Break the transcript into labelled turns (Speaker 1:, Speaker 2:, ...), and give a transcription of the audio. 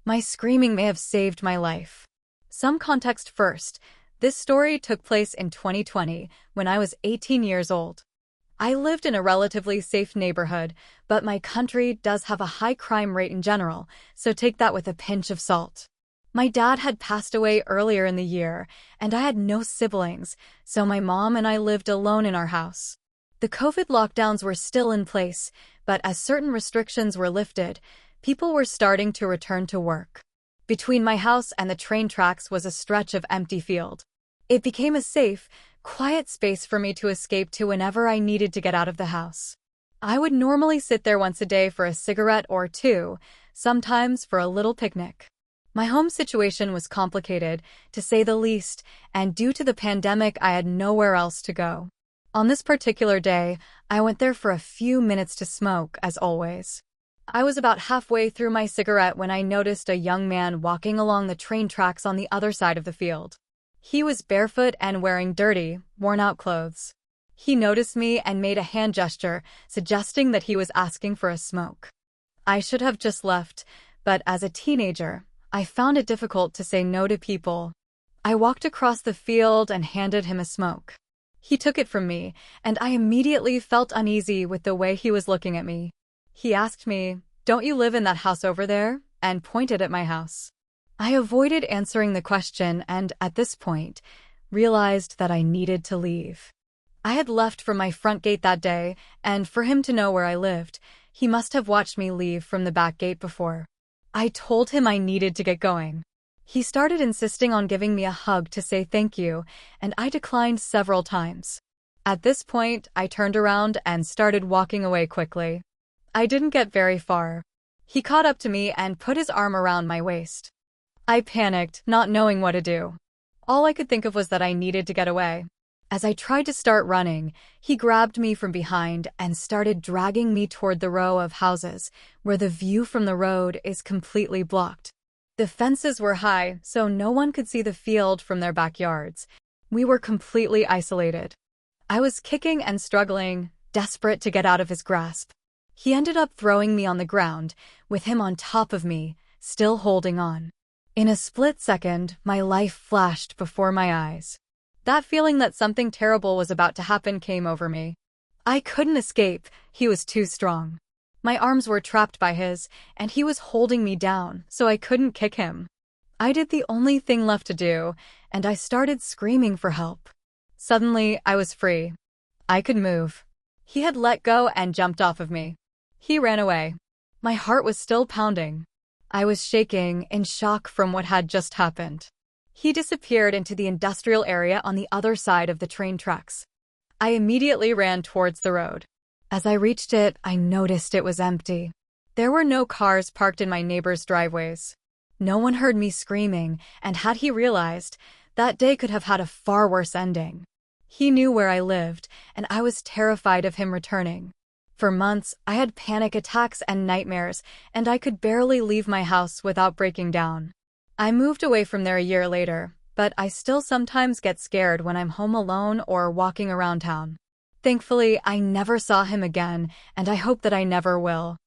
Speaker 1: My screaming may have saved my life. Some context first. This story took place in 2020 when I was 18 years old. I lived in a relatively safe neighborhood, but my country does have a high crime rate in general, so take that with a pinch of salt. My dad had passed away earlier in the year, and I had no siblings, so my mom and I lived alone in our house. The COVID lockdowns were still in place, but as certain restrictions were lifted, people were starting to return to work. Between my house and the train tracks was a stretch of empty field. It became a safe, quiet space for me to escape to whenever I needed to get out of the house. I would normally sit there once a day for a cigarette or two, sometimes for a little picnic. My home situation was complicated, to say the least, and due to the pandemic, I had nowhere else to go. On this particular day, I went there for a few minutes to smoke, as always. I was about halfway through my cigarette when I noticed a young man walking along the train tracks on the other side of the field. He was barefoot and wearing dirty, worn-out clothes. He noticed me and made a hand gesture, suggesting that he was asking for a smoke. I should have just left, but as a teenager, I found it difficult to say no to people. I walked across the field and handed him a smoke. He took it from me, and I immediately felt uneasy with the way he was looking at me. He asked me, "Don't you live in that house over there?" and pointed at my house. I avoided answering the question and, at this point, realized that I needed to leave. I had left from my front gate that day, and for him to know where I lived, he must have watched me leave from the back gate before. I told him I needed to get going. He started insisting on giving me a hug to say thank you, and I declined several times. At this point, I turned around and started walking away quickly. I didn't get very far. He caught up to me and put his arm around my waist. I panicked, not knowing what to do. All I could think of was that I needed to get away. As I tried to start running, he grabbed me from behind and started dragging me toward the row of houses, where the view from the road is completely blocked. The fences were high, so no one could see the field from their backyards. We were completely isolated. I was kicking and struggling, desperate to get out of his grasp. He ended up throwing me on the ground, with him on top of me, still holding on. In a split second, my life flashed before my eyes. That feeling that something terrible was about to happen came over me. I couldn't escape, he was too strong. My arms were trapped by his, and he was holding me down, so I couldn't kick him. I did the only thing left to do, and I started screaming for help. Suddenly, I was free. I could move. He had let go and jumped off of me. He ran away. My heart was still pounding. I was shaking, in shock from what had just happened. He disappeared into the industrial area on the other side of the train tracks. I immediately ran towards the road. As I reached it, I noticed it was empty. There were no cars parked in my neighbors' driveways. No one heard me screaming, and had he realized, that day could have had a far worse ending. He knew where I lived, and I was terrified of him returning. For months, I had panic attacks and nightmares, and I could barely leave my house without breaking down. I moved away from there a year later, but I still sometimes get scared when I'm home alone or walking around town. Thankfully, I never saw him again, and I hope that I never will.